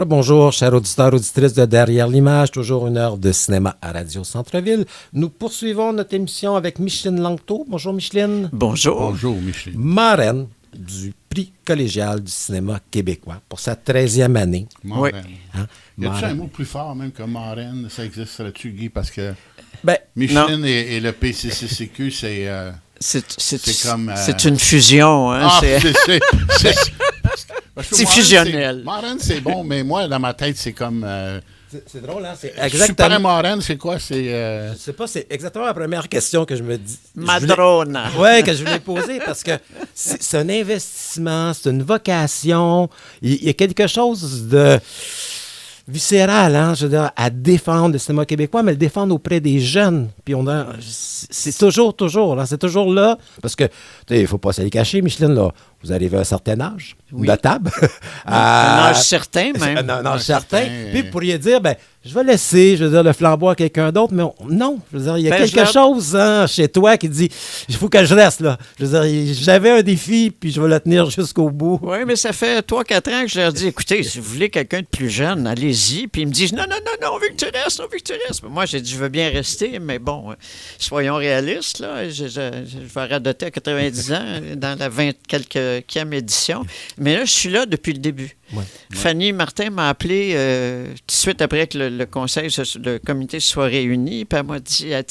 Bonjour, chers auditeurs, auditrices de Derrière l'image, toujours une heure de cinéma à Radio Centre-Ville. Nous poursuivons notre émission avec Micheline Langto. Bonjour Micheline. Bonjour. Bonjour Micheline. Marraine du prix collégial du cinéma québécois pour sa 13e année. Marraine. Hein? Y a-tu un Marraine. mot plus fort même que marraine? Ça existerait-tu, Guy? Parce que Ben, Micheline et le PCCQ, c'est comme... C'est une fusion. Hein, Ah, c'est c'est fusionnel. Marraine, c'est bon, mais moi, dans ma tête, c'est comme... c'est drôle, hein? C'est Super exactement... marraine, c'est quoi? C'est... Je sais pas, c'est exactement la première question que je me dis. Madrona. Oui, que je voulais poser parce que c'est un investissement, c'est une vocation. Il y a quelque chose de viscéral, hein, je veux dire, à défendre le cinéma québécois, mais le défendre auprès des jeunes. Puis c'est toujours, là, c'est toujours là. Parce que, tu sais, il ne faut pas se les cacher, Micheline, là, vous arrivez à un certain âge, Oui. notable. Un âge certain, même. Un âge certain. Puis vous pourriez dire, ben, je vais laisser, je veux dire, le flambeau à quelqu'un d'autre, mais non, je veux dire, il y a quelque chose hein, chez toi qui dit, il faut que je reste, là. Je veux dire, j'avais un défi, puis je vais le tenir jusqu'au bout. Oui, mais ça fait 3-4 ans que je leur dis, écoutez, si vous voulez quelqu'un de plus jeune, allez-y. Puis ils me disent, non, on veut que tu restes, on veut que tu restes. Mais moi, j'ai dit, je veux bien rester, mais bon, soyons réalistes, là. Je vais radoter à 90 ans, dans la 20 quelques édition. Mais là, je suis là depuis le début. Ouais. Fanny Martin m'a appelé tout de suite après que le conseil, le comité se soit réuni, puis elle m'a dit, elle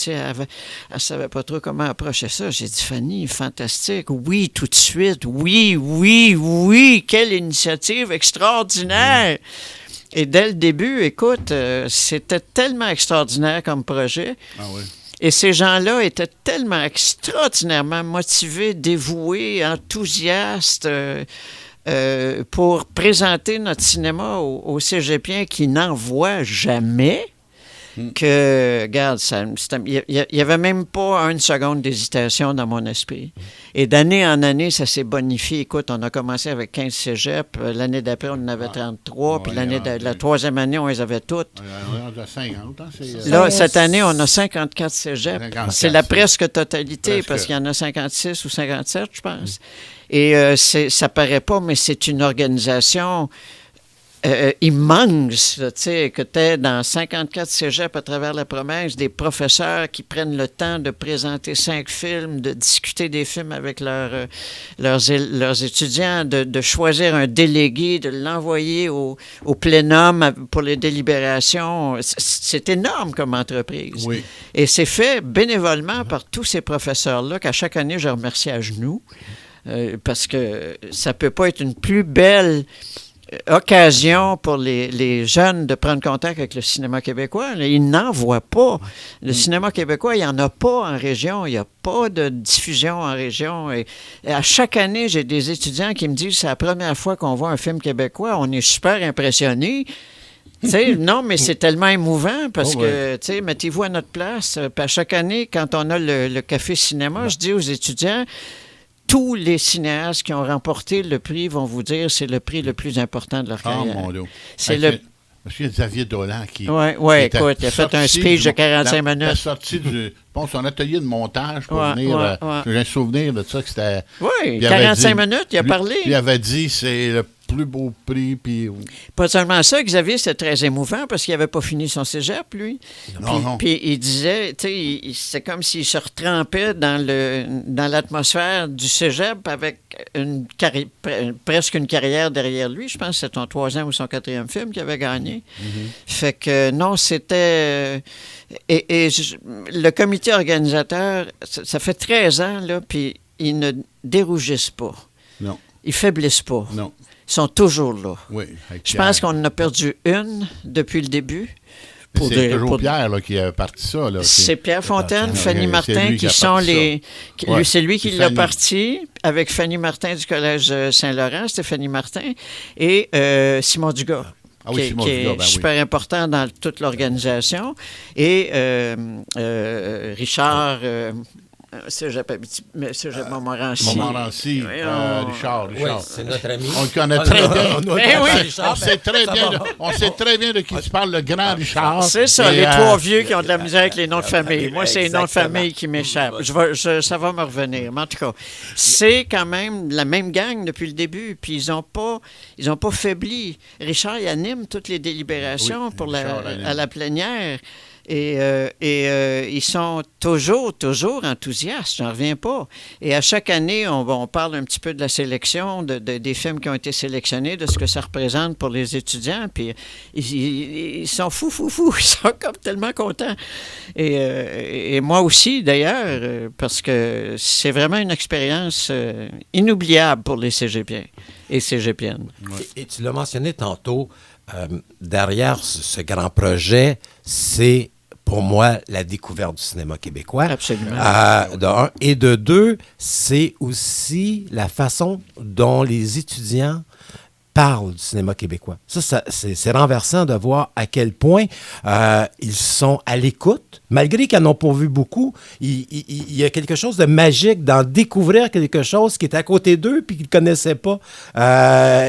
ne savait pas trop comment approcher ça. J'ai dit, Fanny, fantastique. Oui, tout de suite. Oui. Quelle initiative extraordinaire. Et dès le début, écoute, c'était tellement extraordinaire comme projet. Ah oui. Et ces gens-là étaient tellement extraordinairement motivés, dévoués, enthousiastes pour présenter notre cinéma aux cégepien qui n'en voient jamais. Que, regarde, il n'y avait même pas une seconde d'hésitation dans mon esprit. Et d'année en année, ça s'est bonifié. Écoute, on a commencé avec 15 cégeps. L'année d'après, on en avait 33. Puis la troisième année, on les avait toutes. On a 50, hein, Là, cette année, on a 54 cégeps. 54, C'est la presque totalité, parce qu'il y en a 56 ou 57, je pense. Et ça paraît pas, mais c'est une organisation immense, tu sais, que tu es dans 54 cégeps à travers la province, des professeurs qui prennent le temps de présenter 5 films, de discuter des films avec leurs étudiants, de choisir un délégué, de l'envoyer au plénum pour les délibérations. C'est énorme comme entreprise. Oui. Et c'est fait bénévolement par tous ces professeurs-là qu'à chaque année, je remercie à genoux, parce que ça ne peut pas être une plus belle occasion pour les jeunes de prendre contact avec le cinéma québécois. Ils n'en voient pas. Le cinéma québécois, il n'y en a pas en région. Il n'y a pas de diffusion en région. Et à chaque année, j'ai des étudiants qui me disent c'est la première fois qu'on voit un film québécois. On est super impressionnés. Non, mais c'est tellement émouvant parce que, mettez-vous à notre place. Puis à chaque année, quand on a le café cinéma, je dis aux étudiants, tous les cinéastes qui ont remporté le prix vont vous dire que c'est le prix le plus important de leur carrière. Oh mon Dieu. C'est Monsieur Xavier Dolan qui... Oui, écoute, il a fait un speech de 45 minutes. Il a sorti son atelier de montage pour venir... J'ai un souvenir de ça que c'était... Oui, 45 minutes, il a parlé. Il avait dit c'est le plus beau prix, puis... Pas seulement ça, Xavier, c'était très émouvant parce qu'il n'avait pas fini son cégep, lui. Non. Puis il disait, tu sais, c'est comme s'il se retrempait dans l'atmosphère du cégep avec presque une carrière derrière lui. Je pense que c'est son 3e ou son 4e film qu'il avait gagné. Fait que, non, c'était... le comité organisateur, ça fait 13 ans, là, puis ils ne dérougissent pas. Non. Ils faiblissent pas. Non. Ils sont toujours là. Oui. Je pense qu'on en a perdu une depuis le début. C'est toujours Pierre là, qui a parti ça. Là, c'est Pierre Fontaine, Fanny Martin, qui sont les... C'est lui qui l'a parti, avec Fanny Martin du Collège Saint-Laurent, c'était Fanny Martin, et Simon Dugas. Qui est super important dans toute l'organisation. Et Richard... Cégep Montmorency. Montmorency, Richard. Oui, c'est notre ami. On le connaît très bien. Oui. On sait très bien de qui tu parles, le grand Richard. C'est ça, les trois vieux qui ont de la misère avec les noms de famille. Moi, c'est les noms de famille qui m'échappent. Ça va me revenir. Mais en tout cas, c'est quand même la même gang depuis le début. Puis ils n'ont pas faibli. Richard, il anime toutes les délibérations à la plénière. Et ils sont toujours enthousiastes, j'en reviens pas. Et à chaque année, on parle un petit peu de la sélection, des films qui ont été sélectionnés, de ce que ça représente pour les étudiants. Puis ils sont fous. Ils sont comme tellement contents. Et moi aussi, d'ailleurs, parce que c'est vraiment une expérience inoubliable pour les cégepiens et cégepiennes. Et tu l'as mentionné tantôt, derrière ce grand projet, c'est pour moi la découverte du cinéma québécois. Absolument. De un. Et de deux, c'est aussi la façon dont les étudiants parlent du cinéma québécois. Ça c'est renversant de voir à quel point ils sont à l'écoute. Malgré qu'ils n'en ont pas vu beaucoup, il y a quelque chose de magique dans découvrir quelque chose qui est à côté d'eux puis qu'ils ne connaissaient pas.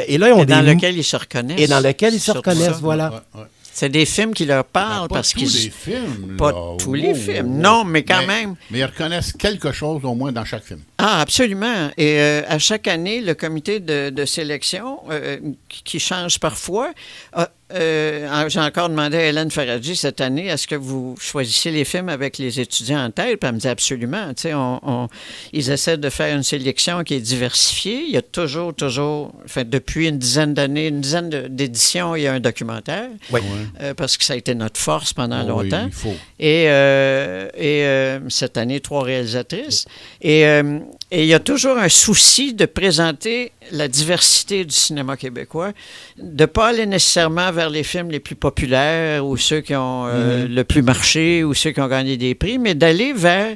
Et là, dans lequel ils se reconnaissent. Et dans lequel ils se reconnaissent, voilà. Ouais. C'est des films qui leur parlent parce qu'ils... Pas tous les films, non, mais quand même. Mais ils reconnaissent quelque chose au moins dans chaque film. Ah, absolument. Et à chaque année, le comité de sélection, qui change parfois, j'ai encore demandé à Hélène Faradji cette année, est-ce que vous choisissez les films avec les étudiants en tête? Puis elle me dit absolument. Tu sais, ils essaient de faire une sélection qui est diversifiée. Il y a toujours, depuis une dizaine d'éditions, il y a un documentaire. Oui. Parce que ça a été notre force pendant longtemps. Oui, il faut. Et cette année, 3 réalisatrices. Et il y a toujours un souci de présenter la diversité du cinéma québécois, de ne pas aller nécessairement vers les films les plus populaires ou ceux qui ont le plus marché ou ceux qui ont gagné des prix, mais d'aller vers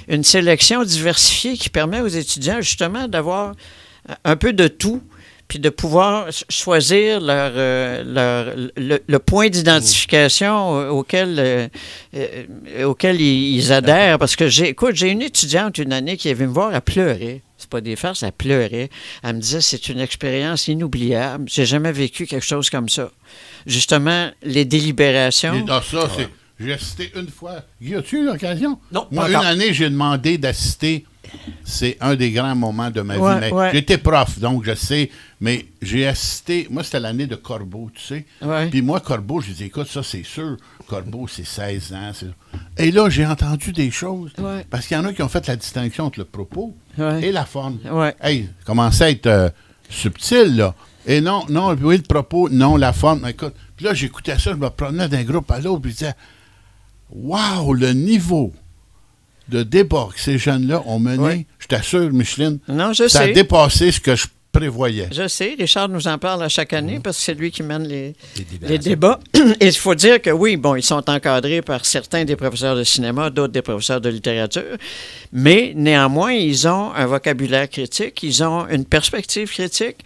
une sélection diversifiée qui permet aux étudiants justement d'avoir un peu de tout, puis de pouvoir choisir le point d'identification auquel ils adhèrent. Parce que j'ai une étudiante une année qui est venue me voir, elle pleurait. C'est pas des farces, elle pleurait. Elle me disait, c'est une expérience inoubliable. J'ai jamais vécu quelque chose comme ça. Justement, les délibérations... Et dans ça, j'ai assisté une fois. Guy, as-tu eu l'occasion? Non, moi, pas une encore. année, j'ai demandé d'assister. C'est un des grands moments de ma vie. Mais Ouais. j'étais prof, donc je sais. Mais j'ai assisté. Moi, c'était l'année de Corbeau, tu sais. Ouais. Puis moi, Corbeau, j'ai dit, écoute, ça, c'est sûr. Corbeau, c'est 16 ans. Et là, j'ai entendu des choses. Ouais. Parce qu'il y en a qui ont fait la distinction entre le propos et la forme. Ouais. Hey, commençait à être subtil, là. Et non, oui, le propos, non, la forme. Écoute, puis là, j'écoutais ça, je me promenais d'un groupe à l'autre, puis je disais, waouh, le niveau de débat que ces jeunes-là ont mené, Oui. je t'assure, Micheline, Non, je ça a sais. dépassé ce que je prévoyais. Je sais, Richard nous en parle à chaque année parce que c'est lui qui mène les Les débats. Et il faut dire que oui, bon, ils sont encadrés par certains des professeurs de cinéma, d'autres des professeurs de littérature, mais néanmoins, ils ont un vocabulaire critique, ils ont une perspective critique.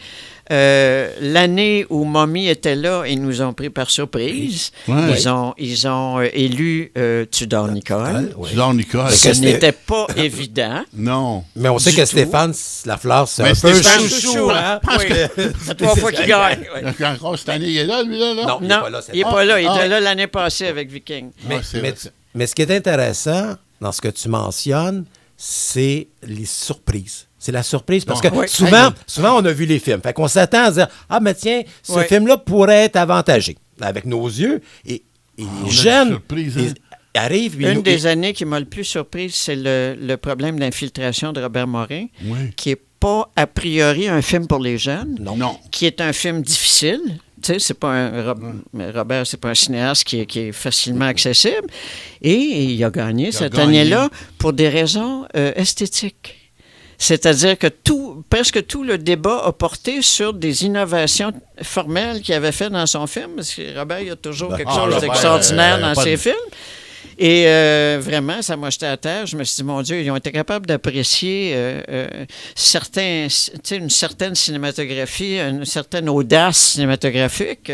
L'année où Mommy était là, ils nous ont pris par surprise. Ouais. Ils ont élu Tudor Nicole. Oui. Tudor Nicole. Ce que n'était pas évident. Non. Mais on sait Du que tout. Stéphane Lafleur, c'est Mais un peu Stéphane chouchou, hein? Oui. C'est 3 fois qu'il gagne. Oui. Encore cette année, il est là, lui, là? Non. Il est Non, pas là, cette il n'est année. pas là. Il Ah. était là l'année passée avec Viking. Mais, c'est mais, vrai. mais ce qui est intéressant dans ce que tu mentionnes, c'est les surprises. C'est la surprise parce que Oui. souvent, on a vu les films. Fait qu'on s'attend à dire, ah, mais tiens, ce Oui. film-là pourrait être avantagé avec nos yeux. Et les a jeunes des surprises, hein? ils arrivent. Une des années qui m'a le plus surprise, c'est le problème d'infiltration de Robert Morin, Oui. qui n'est pas a priori un film pour les jeunes, Non. qui est un film difficile. Tu sais, c'est pas Robert, c'est pas un cinéaste qui est facilement accessible. Et il a gagné cette année-là pour des raisons esthétiques. C'est-à-dire que presque tout le débat a porté sur des innovations formelles qu'il avait fait dans son film, parce que Robert, il y a toujours quelque chose Robert, d'extraordinaire dans pas ses de- films. Et vraiment, ça m'a jeté à terre. Je me suis dit, mon Dieu, ils ont été capables d'apprécier une certaine cinématographie, une certaine audace cinématographique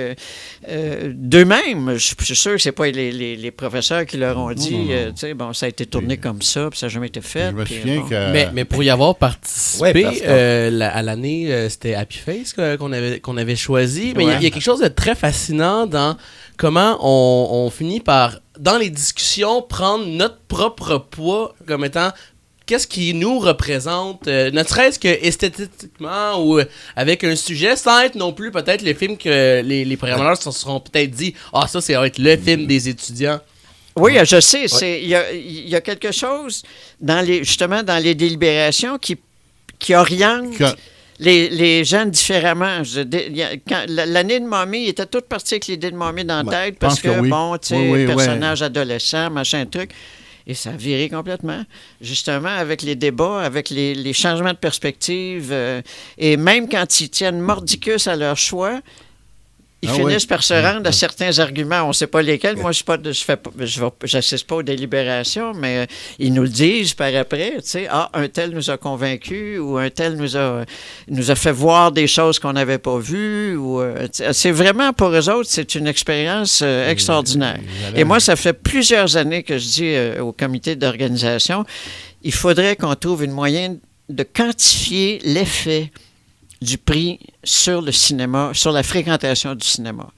d'eux-mêmes. Je suis sûr que ce n'est pas les professeurs qui leur ont dit, bon, ça a été tourné comme ça, puis ça n'a jamais été fait. Je me souviens que... Mais pour y avoir participé, Ouais, à l'année, c'était Happy Face qu'on avait choisi. Mais il Ouais. y a quelque chose de très fascinant dans comment on finit par, dans les discussions, prendre notre propre poids comme étant qu'est-ce qui nous représente, ne serait-ce que esthétiquement ou avec un sujet, sans être non plus peut-être le film que les programmeurs se seront peut-être dit « Ah, ça, va être le film des étudiants ». Oui, je sais. Il y a quelque chose justement dans les délibérations qui oriente les jeunes différemment. L'année de Mommy, ils étaient tous partis avec l'idée de Mommy dans la tête parce que, oui. bon, tu sais, Oui, personnage adolescent, machin, truc. Et ça a viré complètement, justement, avec les débats, avec les changements de perspective. Et même quand ils tiennent mordicus à leur choix, ils finissent par se rendre à certains arguments. On ne sait pas lesquels. Moi, je n'assiste pas aux délibérations, mais ils nous le disent par après. Tu sais, un tel nous a convaincus ou un tel nous a fait voir des choses qu'on n'avait pas vues. C'est vraiment, pour eux autres, c'est une expérience extraordinaire. Et moi, ça fait plusieurs années que je dis au comité d'organisation, il faudrait qu'on trouve une moyen de quantifier l'effet du prix sur le cinéma, sur la fréquentation du cinéma.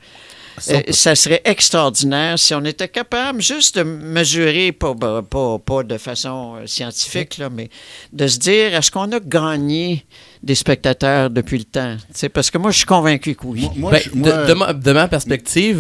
Ça serait extraordinaire si on était capable juste de mesurer, pas de façon scientifique, là, mais de se dire, est-ce qu'on a gagné des spectateurs depuis le temps? T'sais, parce que moi, je suis convaincu que oui. De ma perspective,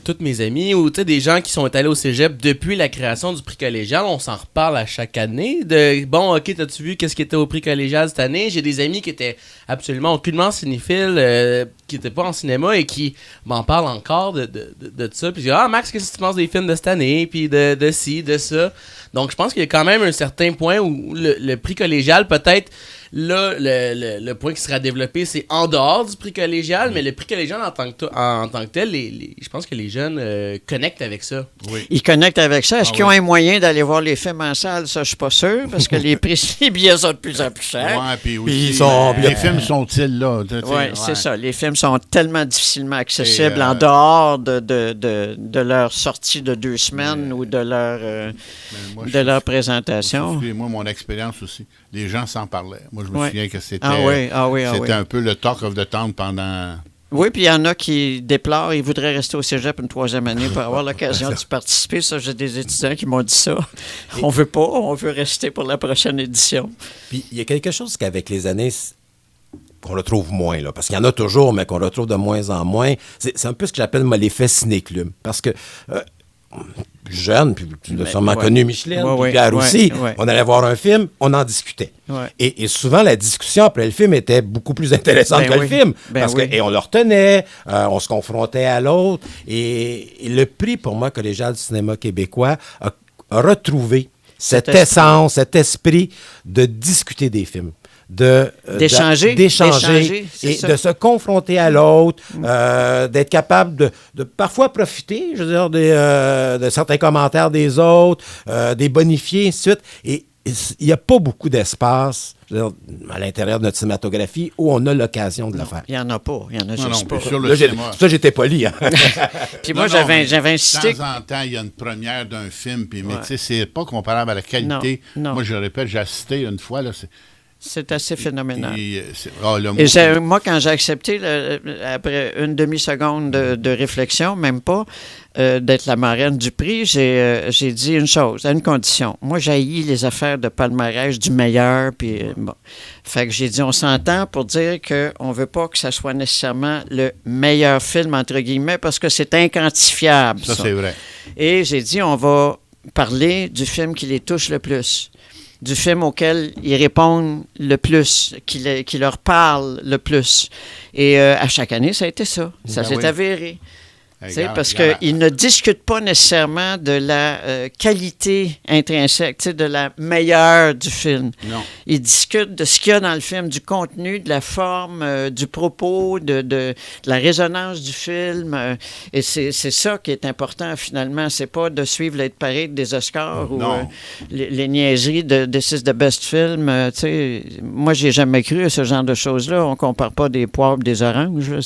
toutes mes amis ou des gens qui sont allés au cégep depuis la création du prix collégial, on s'en reparle à chaque année. Bon, OK, t'as-tu vu qu'est-ce qui était au prix collégial cette année? J'ai des amis qui étaient absolument aucunement cinéphiles, qui n'étaient pas en cinéma et qui m'en parlent encore de ça. Puis je dis, ah, Max, qu'est-ce que tu penses des films de cette année? Puis de ci, de ça. Donc, je pense qu'il y a quand même un certain point où le prix collégial, peut-être, là, le point qui sera développé, c'est en dehors du prix collégial, mais le prix collégial en tant que tel, je pense que les jeunes connectent avec ça. Oui. Ils connectent avec ça. Est-ce qu'ils ont un moyen d'aller voir les films en salle? Ça, je suis pas sûr, parce que les billets sont de plus en plus chers. Ouais, puis aussi, les films sont-ils là? Oui, c'est ça. Les films sont tellement difficilement accessibles en dehors de leur sortie de 2 semaines ou de leur présentation. Moi, mon expérience aussi, les gens s'en parlaient. Moi, je me souviens que c'était un peu le talk of the town pendant... Oui, puis il y en a qui déplorent, ils voudraient rester au cégep une 3e année pour avoir l'occasion d'y participer. Ça, j'ai des étudiants qui m'ont dit ça. On veut pas, on veut rester pour la prochaine édition. Puis il y a quelque chose qu'avec les années, qu'on retrouve moins, là, parce qu'il y en a toujours, mais qu'on retrouve de moins en moins. C'est un peu ce que j'appelle moi, l'effet ciné-club. Parce que... jeune, puis tu l'as sûrement connu, Micheline, puis Pierre aussi, on allait voir un film, on en discutait. Ouais. Et souvent, la discussion après le film était beaucoup plus intéressante que le film. Et on le retenait, on se confrontait à l'autre. Et le prix, pour moi, collégial du cinéma québécois a retrouvé cette essence, cet esprit de discuter des films. D'échanger et de se confronter à l'autre, d'être capable de parfois profiter, je veux dire, de certains commentaires des autres, des bonifier, ainsi de suite. Et il n'y a pas beaucoup d'espace, je veux dire, à l'intérieur de notre cinématographie où on a l'occasion de le faire. Il n'y en a pas. Il y en a juste pas. Sur le cinéma. Ça, j'étais poli. Hein? Puis moi, j'avais insisté. De temps en temps, il y a une première d'un film, mais tu sais, c'est pas comparable à la qualité. Non. Moi, je répète, j'ai assisté une fois, là, c'est assez phénoménal. Et moi, quand j'ai accepté, après une demi-seconde de réflexion, même pas, d'être la marraine du prix, j'ai dit une chose, à une condition. Moi, j'haïs les affaires de palmarès du meilleur. Puis, bon. Fait que j'ai dit, on s'entend pour dire qu'on ne veut pas que ça soit nécessairement le meilleur film, entre guillemets, parce que c'est inquantifiable. Ça, c'est vrai. Et j'ai dit, on va parler du film qui les touche le plus, du film auquel ils répondent le plus, qui leur parle le plus. Et à chaque année, ça a été ça. Ça s'est avéré. Parce qu'ils ne discutent pas nécessairement de la qualité intrinsèque, de la meilleure du film. Non. Ils discutent de ce qu'il y a dans le film, du contenu, de la forme, du propos, de la résonance du film. Et c'est ça qui est important, finalement. C'est pas de suivre l'être parade des Oscars ou les niaiseries de This is the best film. Moi, j'ai jamais cru à ce genre de choses-là. On compare pas des poires et des oranges. Là.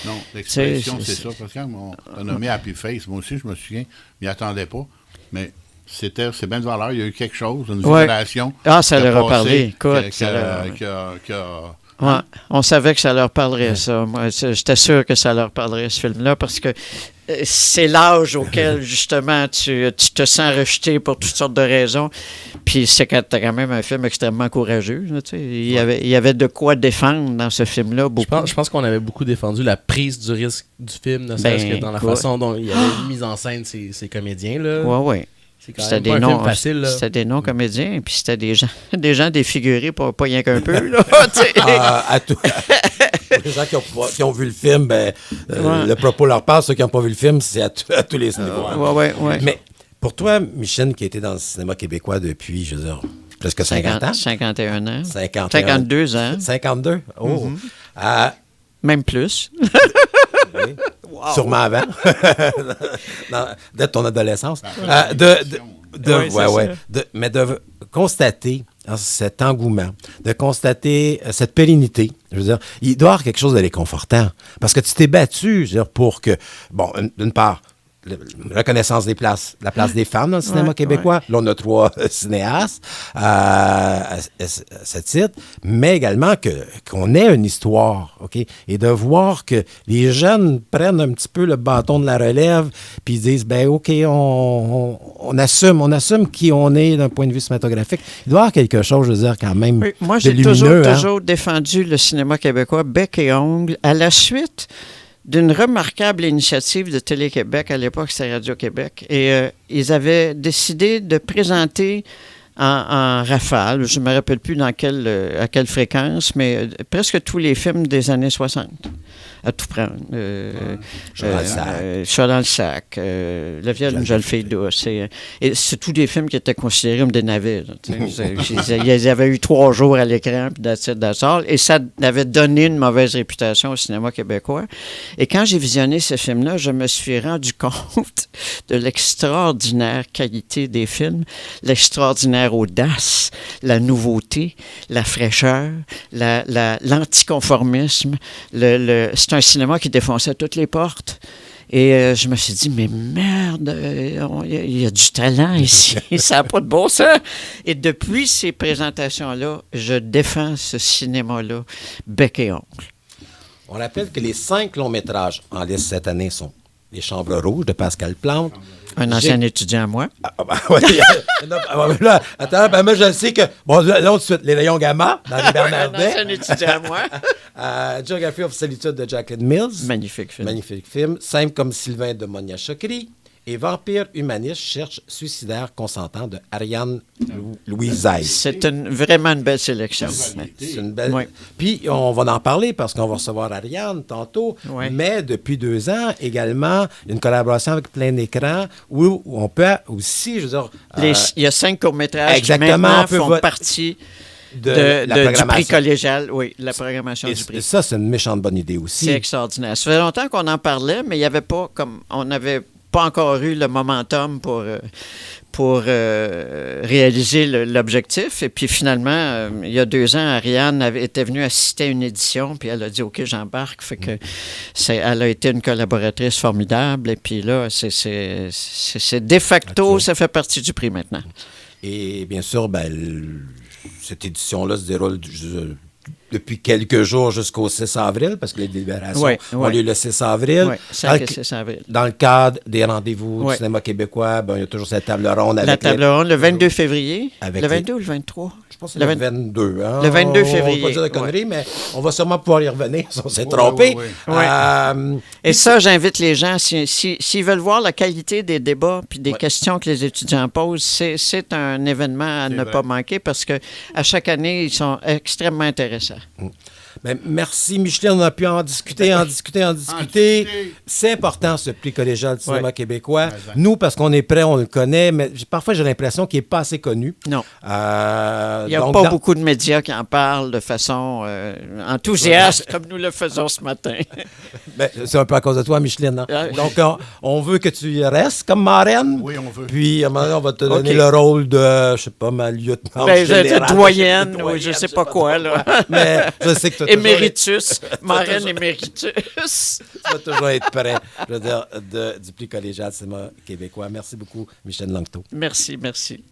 Non, l'expression, c'est ça. Parce que quand on a nommé Happy Face, moi aussi, je me souviens, je m'y attendais pas. Mais c'est bien de valeur. Il y a eu quelque chose, une vibration. Ah, ça leur a parlé. Écoute, on savait que ça leur parlerait, ça. Moi, j'étais sûr que ça leur parlerait, ce film-là, parce que c'est l'âge auquel, justement, tu te sens rejeté pour toutes sortes de raisons. Puis c'est quand même un film extrêmement courageux. Là, il y avait de quoi défendre dans ce film-là. Je pense qu'on avait beaucoup défendu la prise du risque du film, ne serait-ce que dans la façon dont il y avait mis en scène ces comédiens-là. Oui. C'était des noms faciles. C'était des noms comédiens, puis c'était des gens défigurés, pas rien qu'un peu. Là, pour les gens qui ont vu le film, le propos leur parle. Ceux qui n'ont pas vu le film, c'est à tous les niveaux. Ouais. Mais pour toi, Michel, qui était dans le cinéma québécois depuis, je veux dire, presque 50 ans. 51 ans. 52 ans. 52? Oh. Mm-hmm. Même plus. Oui. Wow. Sûrement avant. Dès ton adolescence. Mais de constater cet engouement, de constater cette pérennité, je veux dire, il doit y avoir quelque chose de réconfortant. Parce que tu t'es battu, je veux dire, pour que, bon, d'une part, la reconnaissance de la place des femmes dans le cinéma québécois. Là, on a 3 cinéastes à ce titre, mais également qu'on ait une histoire, OK? Et de voir que les jeunes prennent un petit peu le bâton de la relève puis ils disent, OK, on assume qui on est d'un point de vue cinématographique. Il doit y avoir quelque chose, je veux dire, quand même. Oui, moi, j'ai toujours défendu le cinéma québécois bec et ongle à la suite d'une remarquable initiative de Télé-Québec, à l'époque c'était Radio-Québec, et ils avaient décidé de présenter en rafale, je ne me rappelle plus à quelle fréquence, mais presque tous les films des années 60. À tout prendre. Chat dans le sac. Le viol d'une jeune fille douce. Et c'est tous des films qui étaient considérés comme des navets. Ils avaient eu 3 jours à l'écran, puis d'assort, et ça avait donné une mauvaise réputation au cinéma québécois. Et quand j'ai visionné ce film-là, je me suis rendu compte de l'extraordinaire qualité des films, l'extraordinaire audace, la nouveauté, la fraîcheur, l'anticonformisme, c'est un cinéma qui défonçait toutes les portes. Et je me suis dit, mais merde, il y a du talent ici, ça n'a pas de bon sens. Et depuis ces présentations-là, je défends ce cinéma-là, bec et ongle. On rappelle que les 5 longs-métrages en liste cette année sont Les Chambres Rouges de Pascal Plante. Un ancien étudiant à moi. Attends, moi je sais que... Bon, là, tout de suite, Les Rayons Gamma, dans les Bernardins. Un ancien étudiant à moi. Geography of Solitude de Jacqueline Mills. Magnifique film. Simple comme Sylvain de Monia Chokri. Et Vampire humaniste cherche suicidaire consentant de Ariane Louisaille. C'est vraiment une belle sélection. C'est une belle... Oui. Puis, on va en parler parce qu'on va recevoir Ariane tantôt. Oui. Mais depuis 2 ans, également, une collaboration avec Plein Écran où on peut aussi, je veux dire... il y a 5 courts-métrages qui maintenant font partie... du prix collégial, oui, la programmation du prix. Ça, c'est une méchante bonne idée aussi. C'est extraordinaire. Ça fait longtemps qu'on en parlait, mais il n'y avait pas, on n'avait pas encore eu le momentum pour réaliser l'objectif. Et puis finalement, il y a 2 ans, Ariane était venue assister à une édition, puis elle a dit « OK, j'embarque ». Fait que elle a été une collaboratrice formidable. Et puis là, c'est de facto, ça fait partie du prix maintenant. Et bien sûr, cette édition-là se déroule depuis quelques jours jusqu'au 6 avril, parce que les délibérations ont lieu le 6 avril. Oui, 5 et 6 avril. Dans le cadre des rendez-vous du cinéma québécois, il y a toujours cette table ronde. La table ronde, le 22 février. Le 22 ou le 23? Je pense que c'est le 22. Hein? Le 22 février. On va pas dire de conneries, mais on va sûrement pouvoir y revenir si on s'est trompé. Et ça, j'invite les gens, s'ils veulent voir la qualité des débats puis des questions que les étudiants posent, c'est un événement à ne pas manquer parce qu'à chaque année, ils sont extrêmement intéressants. Ben, merci, Micheline. On a pu en discuter. C'est important, ce prix collégial du cinéma québécois. Exact. Nous, parce qu'on est prêts, on le connaît, mais parfois, j'ai l'impression qu'il n'est pas assez connu. Non. Il n'y a donc, pas beaucoup de médias qui en parlent de façon enthousiaste, comme nous le faisons ce matin. Ben, c'est un peu à cause de toi, Micheline. Hein? Ah. Donc, on veut que tu y restes comme marraine. Oui, on veut. Puis, à un moment donné, on va te donner OK. le rôle de, je sais pas, ma lieutenant Ben, générale. doyenne, ou je sais pas quoi, là. Mais je sais que tu Éméritus, marraine éméritus. vas toujours être prêt, je veux dire, du prix collégial du cinéma québécois. Merci beaucoup, Michel Langto. Merci, merci.